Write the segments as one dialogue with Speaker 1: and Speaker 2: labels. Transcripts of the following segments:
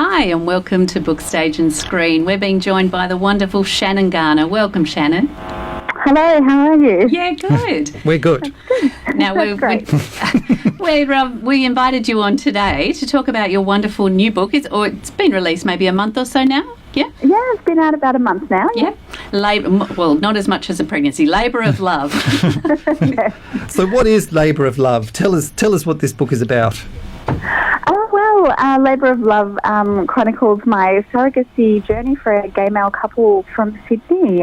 Speaker 1: Hi, and welcome to Book Stage and Screen. We're being joined by the wonderful Shannon Garner. Welcome, Shannon.
Speaker 2: Hello, how are you?
Speaker 1: Yeah, good.
Speaker 3: We're good.
Speaker 1: Now, we invited you on today to talk about your wonderful new book. It's been released maybe a month or so now, yeah?
Speaker 2: Yeah, it's been out about a month now.
Speaker 1: Yeah. Well, not as much as a pregnancy. Labour of Love.
Speaker 2: Yeah.
Speaker 3: So what is Labour of Love? Tell us what this book is about.
Speaker 2: Labour of Love chronicles my surrogacy journey for a gay male couple from Sydney.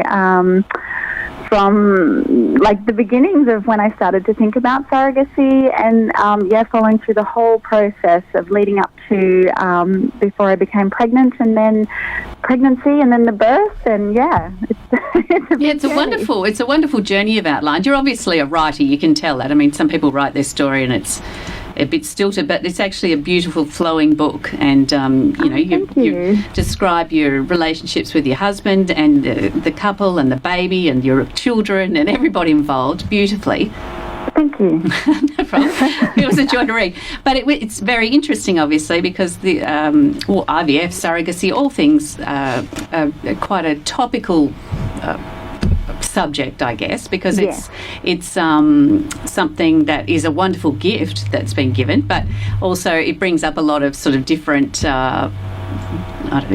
Speaker 2: From the beginnings of when I started to think about surrogacy and following through the whole process of leading up to before I became pregnant, and then pregnancy, and then the birth, and it's
Speaker 1: a wonderful journey you've outlined. You're obviously a writer, you can tell that. I mean, some people write their story and it's a bit stilted, but it's actually a beautiful flowing book, and you describe your relationships with your husband and the couple and the baby and your children and everybody involved beautifully.
Speaker 2: Thank you.
Speaker 1: No problem. It was a joy to read. But it's very interesting, obviously, because the IVF, surrogacy, all things are quite a topical subject, I guess, because it's something that is a wonderful gift that's been given, but also it brings up a lot of sort of different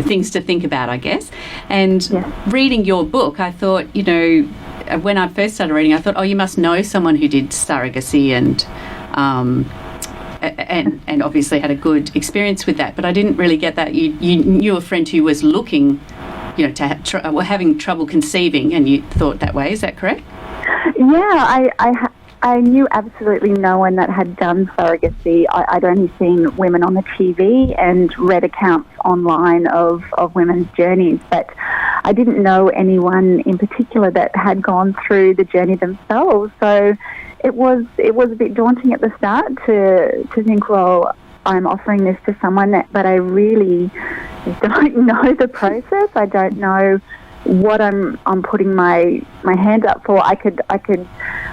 Speaker 1: things to think about, I guess. And reading your book, I thought, when I first started reading, I thought, you must know someone who did surrogacy and obviously had a good experience with that. But I didn't really get that. You knew a friend who was looking, having trouble conceiving, and you thought that way. Is that correct?
Speaker 2: Yeah, I knew absolutely no one that had done surrogacy. I'd only seen women on the TV and read accounts online of women's journeys, but I didn't know anyone in particular that had gone through the journey themselves. So it was a bit daunting at the start to think, well, I'm offering this to someone but I really don't know the process. I don't know what I'm putting my hand up for. I could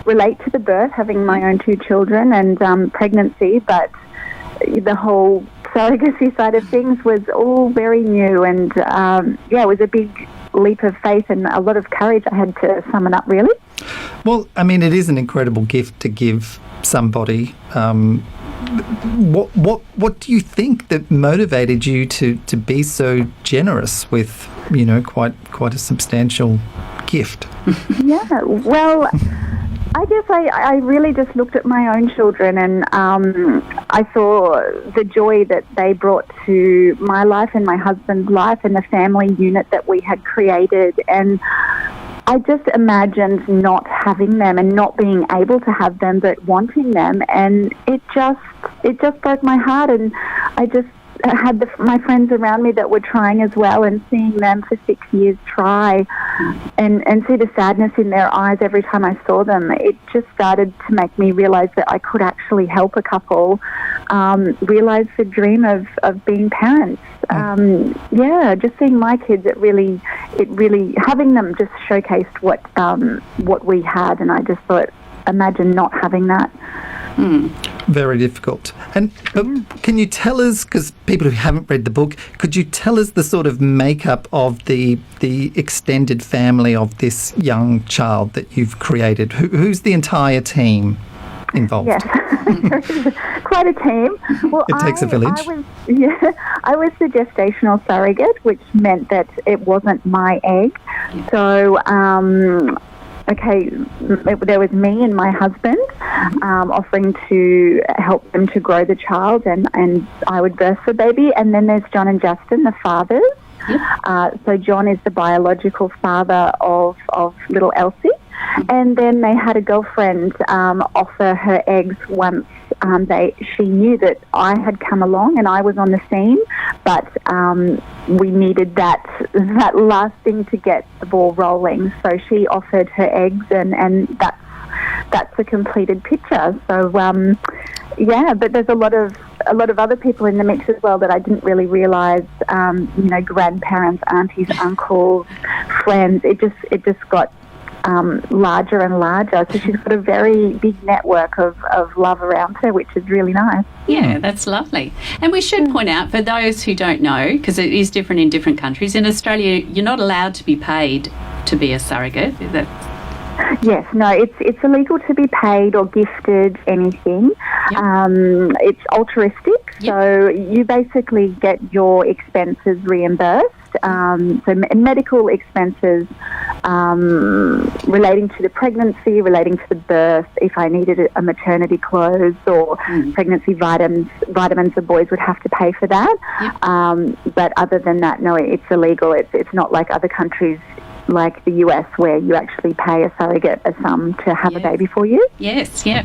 Speaker 2: relate to the birth, having my own 2 children, and pregnancy, but the whole surrogacy side of things was all very new, and it was a big leap of faith and a lot of courage. I had to sum it up, really.
Speaker 3: Well, I mean, it is an incredible gift to give somebody. What do you think that motivated you to be so generous with, quite a substantial gift?
Speaker 2: Yeah, well, I guess I really just looked at my own children, and I saw the joy that they brought to my life and my husband's life and the family unit that we had created, and I just imagined not having them and not being able to have them, but wanting them, and it just broke my heart. And I just had my friends around me that were trying as well, and seeing them for 6 years try and see the sadness in their eyes every time I saw them, it just started to make me realise that I could actually help a couple realise the dream of being parents. Just seeing my kids, it really having them just showcased what we had, and I just thought, imagine not having that.
Speaker 3: Very difficult. And can you tell us, because people who haven't read the book, could you tell us the sort of makeup of the extended family of this young child that you've created? Who's the entire team involved?
Speaker 2: Yes, quite a team. Well,
Speaker 3: it takes a village.
Speaker 2: I was the gestational surrogate, which meant that it wasn't my egg. So, there was me and my husband offering to help them to grow the child, and I would birth the baby. And then there's John and Justin, the fathers. Yep. So John is the biological father of little Elsie. And then they had a girlfriend offer her eggs once she knew that I had come along and I was on the scene, but we needed that last thing to get the ball rolling. So she offered her eggs, and that's a completed picture. So but there's a lot of other people in the mix as well that I didn't really realise. Grandparents, aunties, uncles, friends. It just got larger and larger. So she's got a very big network of love around her, which is really nice.
Speaker 1: Yeah, that's lovely. And we should point out, for those who don't know, because it is different in different countries, in Australia you're not allowed to be paid to be a surrogate. Is that...
Speaker 2: Yes, no, it's illegal to be paid or gifted anything.
Speaker 1: Yep.
Speaker 2: It's altruistic, so you basically get your expenses reimbursed. So medical expenses relating to the pregnancy, relating to the birth, if I needed a maternity clothes or pregnancy vitamins, the boys would have to pay for that. Yep. But other than that, no, it's illegal. It's not like other countries like the US where you actually pay a surrogate a sum to have a baby for you.
Speaker 1: Yes, yeah.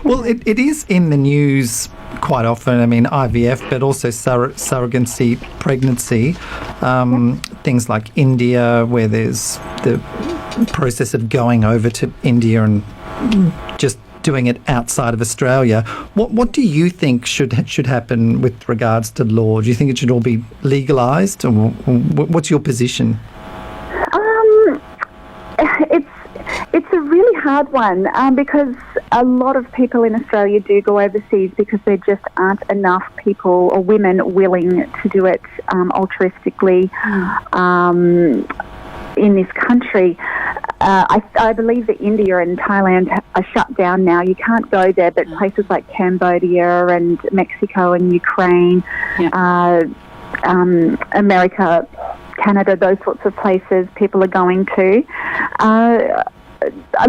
Speaker 3: Well, it is in the news quite often. I mean, IVF, but also surrogacy pregnancy. Things like India, where there's the process of going over to India and just doing it outside of Australia. What do you think should happen with regards to law? Do you think it should all be legalised, or what's your position?
Speaker 2: It's a really hard one because a lot of people in Australia do go overseas because there just aren't enough people or women willing to do it altruistically in this country. I believe that India and Thailand are shut down now. You can't go there, but places like Cambodia and Mexico and Ukraine, America, Canada, those sorts of places people are going to.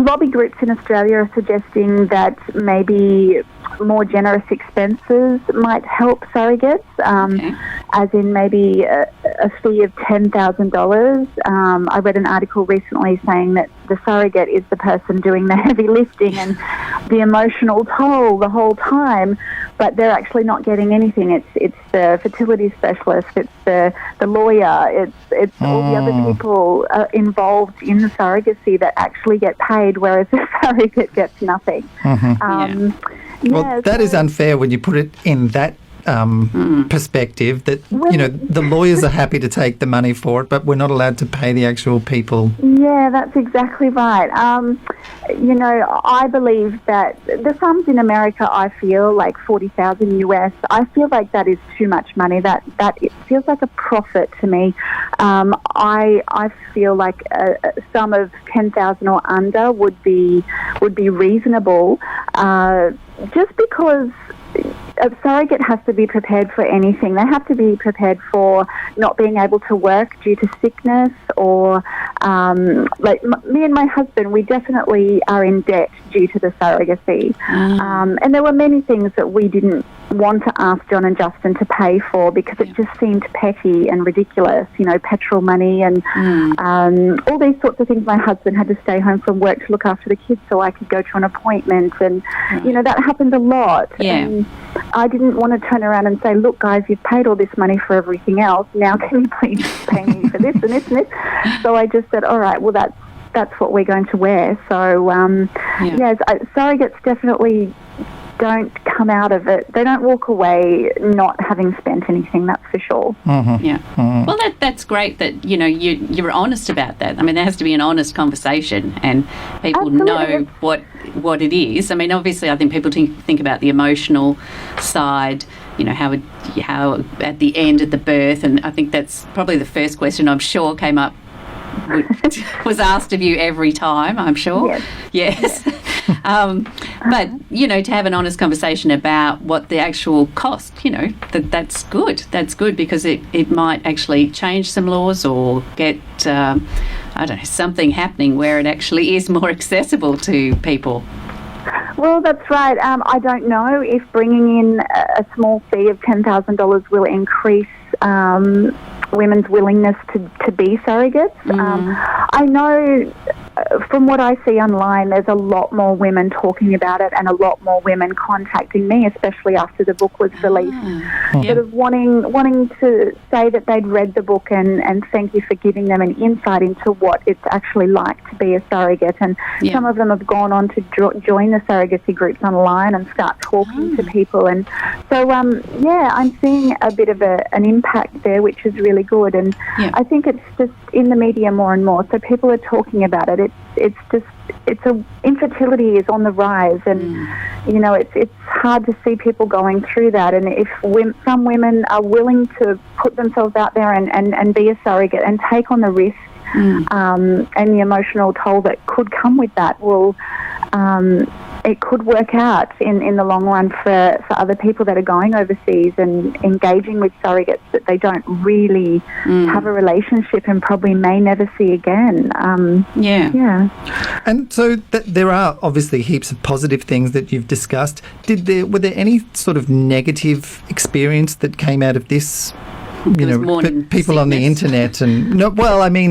Speaker 2: Lobby groups in Australia are suggesting that maybe more generous expenses might help surrogates, as in maybe a fee of $10,000. I read an article recently saying that the surrogate is the person doing the heavy lifting and the emotional toll the whole time, but they're actually not getting anything. It's the fertility specialist, it's the lawyer, it's all the other people involved in the surrogacy that actually get paid, whereas the surrogate gets nothing.
Speaker 3: Well, that is unfair when you put it in that perspective, that, the lawyers are happy to take the money for it, but we're not allowed to pay the actual people.
Speaker 2: Yeah, that's exactly right. I believe that the sums in America, I feel like $40,000 US, I feel like that is too much money. That it feels like a profit to me. I feel like a sum of $10,000 or under would be reasonable, just because a surrogate has to be prepared for anything. They have to be prepared for not being able to work due to sickness, or me and my husband, we definitely are in debt due to the surrogacy. And there were many things that we didn't want to ask John and Justin to pay for because it just seemed petty and ridiculous, petrol money and all these sorts of things. My husband had to stay home from work to look after the kids so I could go to an appointment, and that happened a lot. And I didn't want to turn around and say, look guys, you've paid all this money for everything else, now can you please pay me for this and this and this? So I just said, all right, well that's what we're going to wear. So surrogates definitely don't come out of it. They don't walk away not having spent anything, that's for sure.
Speaker 1: Well, that's great that, you're honest about that. I mean, there has to be an honest conversation and people know what it is. I mean, obviously, I think people think about the emotional side, how at the end of the birth, and I think that's probably the first question I'm sure came up, was asked of you every time, I'm sure. Yes. But, to have an honest conversation about what the actual cost, that's good. That's good because it might actually change some laws or get, something happening where it actually is more accessible to people.
Speaker 2: Well, that's right. I don't know if bringing in a small fee of $10,000 will increase women's willingness to be surrogates. I know from what I see online, there's a lot more women talking about it and a lot more women contacting me, especially after the book was released, sort of wanting to say that they'd read the book and thank you for giving them an insight into what it's actually like to be a surrogate. And some of them have gone on to join the surrogacy groups online and start talking to people. And so, I'm seeing a bit of an impact there, which is really good. And I think it's just in the media more and more, so people are talking about it. infertility is on the rise, and it's hard to see people going through that. And if some women are willing to put themselves out there and be a surrogate and take on the risk and the emotional toll that could come with that, it could work out in the long run for other people that are going overseas and engaging with surrogates that they don't really have a relationship and probably may never see again. Yeah.
Speaker 3: And so there are obviously heaps of positive things that you've discussed. Were there any sort of negative experience that came out of this? People on the internet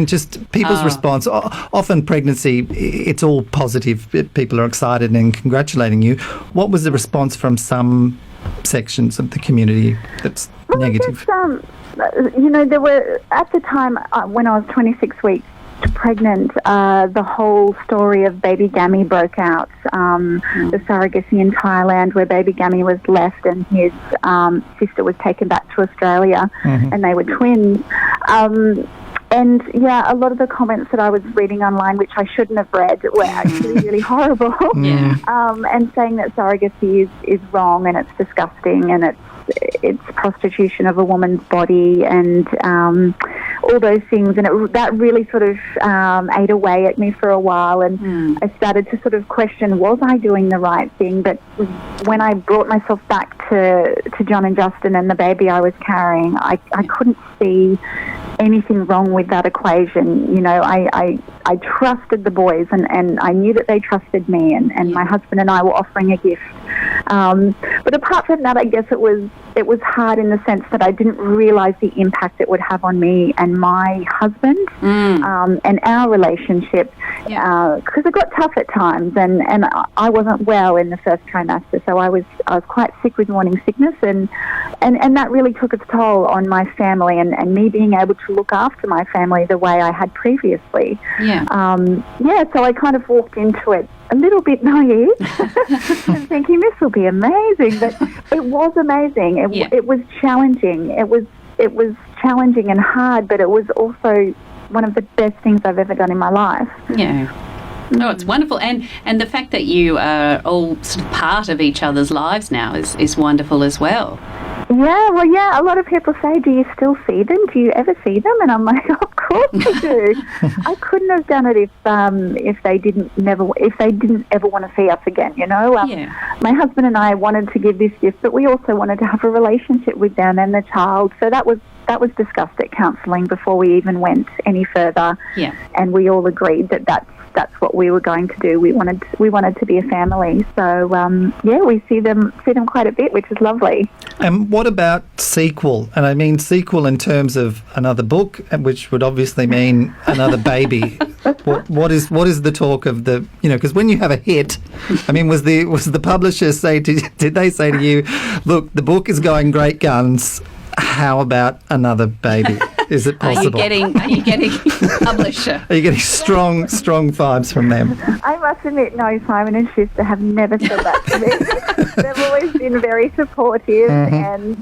Speaker 3: just people's response. Often pregnancy, it's all positive. People are excited and congratulating you. What was the response from some sections of the community that's negative?
Speaker 2: There were, at the time when I was 26 weeks pregnant, the whole story of baby Gammy broke out. The surrogacy in Thailand, where baby Gammy was left and his sister was taken back to Australia, and they were twins. And a lot of the comments that I was reading online, which I shouldn't have read, were actually really horrible. And saying that surrogacy is wrong and it's disgusting and it's prostitution of a woman's body and all those things. And that really sort of ate away at me for a while. And I started to sort of question, was I doing the right thing? But when I brought myself back to John and Justin and the baby I was carrying, I couldn't see anything wrong with that equation. I trusted the boys and I knew that they trusted me, and my husband and I were offering a gift. But apart from that, I guess it was hard in the sense that I didn't realise the impact it would have on me and my husband and our relationship, because it got tough at times, and I wasn't well in the first trimester, so I was quite sick with morning sickness, and that really took its toll on my family and me being able to look after my family the way I had previously. So I kind of walked into it a little bit naive and thinking this will be amazing, but it was amazing. It was challenging. It was challenging and hard, but it was also one of the best things I've ever done in my life.
Speaker 1: No, it's wonderful, and the fact that you are all sort of part of each other's lives now is wonderful as well.
Speaker 2: A lot of people say, do you still see them? Do you ever see them? And I'm like, of course I do. I couldn't have done it if they didn't ever want to see us again, My husband and I wanted to give this gift, but we also wanted to have a relationship with them and the child. So that was discussed at counselling before we even went any further. And we all agreed that that's what we were going to do. We wanted to be a family. So we see them quite a bit, which is lovely.
Speaker 3: And what about sequel? And I mean sequel in terms of another book, which would obviously mean another baby. What is the talk of the, because when you have a hit, I mean, was the publisher did they say to you, look, the book is going great guns, how about another baby? Is it possible?
Speaker 1: Are you getting publisher?
Speaker 3: Are you getting strong vibes from them?
Speaker 2: I must admit, no, Simon and Schuster have never said that to me. They've always been very supportive, and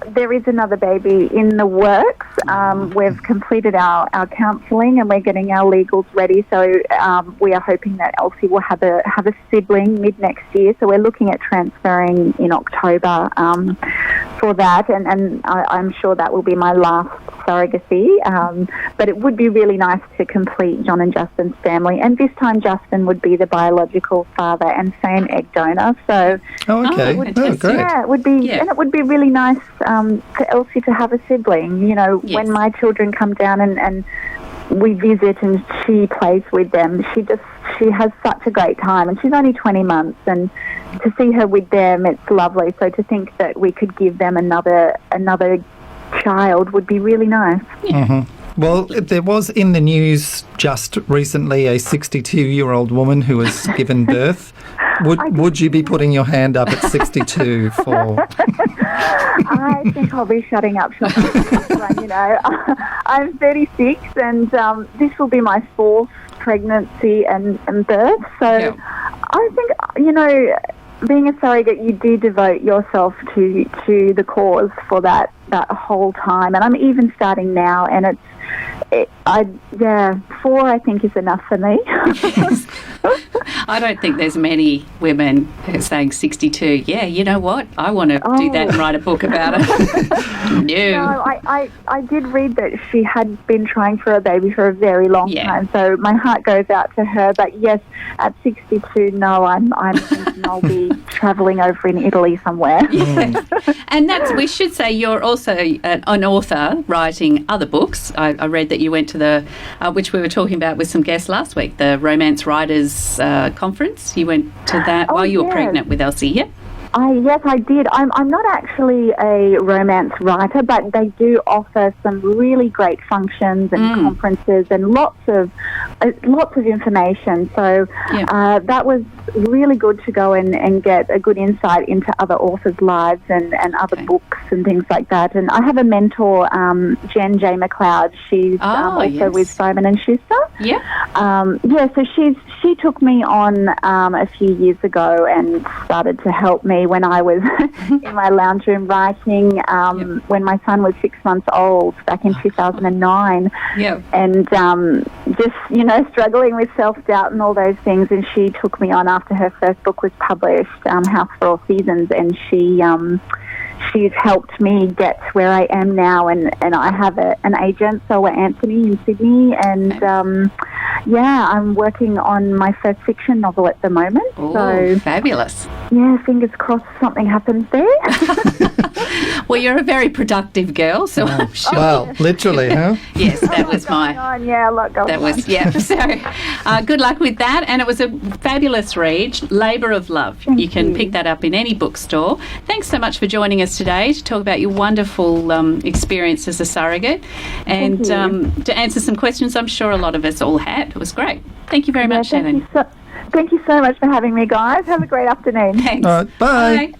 Speaker 2: there is another baby in the works. We've completed our counselling and we're getting our legals ready. So we are hoping that Elsie will have a sibling mid next year. So we're looking at transferring in October for that, and I'm sure that will be my last surrogacy. But it would be really nice to complete John and Justin's family, and this time Justin would be the biological father and same egg donor. So
Speaker 3: great.
Speaker 2: It would be, and it would be really nice for Elsie to have a sibling. When my children come down and we visit and she plays with them, she has such a great time, and she's only 20 months, and to see her with them, it's lovely. So to think that we could give them another child would be really nice.
Speaker 3: Well, there was in the news just recently a 62-year-old woman who has given birth. Would you be putting your hand up at 62 for...
Speaker 2: I think I'll be shutting up shop. I'm 36, and this will be my fourth pregnancy and birth. So I think, being a surrogate, you do devote yourself to the cause for that whole time. And I'm even starting now, and 4 I think is enough for me.
Speaker 1: I don't think there's many women who are saying 62, yeah, you know what, I want to do that and write a book about it. No,
Speaker 2: I did read that she had been trying for a baby for a very long time, so my heart goes out to her. But yes, at 62, no, I'm thinking I'll be travelling over in Italy somewhere.
Speaker 1: Yes. And we should say you're also an author writing other books. I read that you went to which we were talking about with some guests last week, the Romance Writers Conference. You went to that while you were pregnant with Elsie, yeah?
Speaker 2: Yes, I did. I'm not actually a romance writer, but they do offer some really great functions and conferences and lots of information. So that was really good to go and get a good insight into other authors' lives and other books and things like that. And I have a mentor, Jen J. McLeod. She's also with Simon and Schuster.
Speaker 1: Yeah.
Speaker 2: So she took me on a few years ago and started to help me when I was in my lounge room writing when my son was 6 months old back in 2009.
Speaker 1: Yeah.
Speaker 2: And just, struggling with self-doubt and all those things. And she took me on after her first book was published, House for All Seasons, and she's helped me get where I am now, and I have an agent, Selwa Anthony, in Sydney, and I'm working on my first fiction novel at the moment.
Speaker 1: Oh,
Speaker 2: so
Speaker 1: fabulous.
Speaker 2: Yeah, fingers crossed something happens there.
Speaker 1: Well, you're a very productive girl, so I'm sure.
Speaker 3: Well, literally, huh?
Speaker 1: Yes, that was mine.
Speaker 2: Yeah, a lot going on.
Speaker 1: So good luck with that. And it was a fabulous read, Labour of Love. You can pick that up in any bookstore. Thanks so much for joining us today to talk about your wonderful experience as a surrogate and to answer some questions I'm sure a lot of us all had. It was great. Thank you very much, Shannon.
Speaker 2: Thank you so much for having me, guys. Have a great afternoon.
Speaker 1: Thanks.
Speaker 3: All right, bye.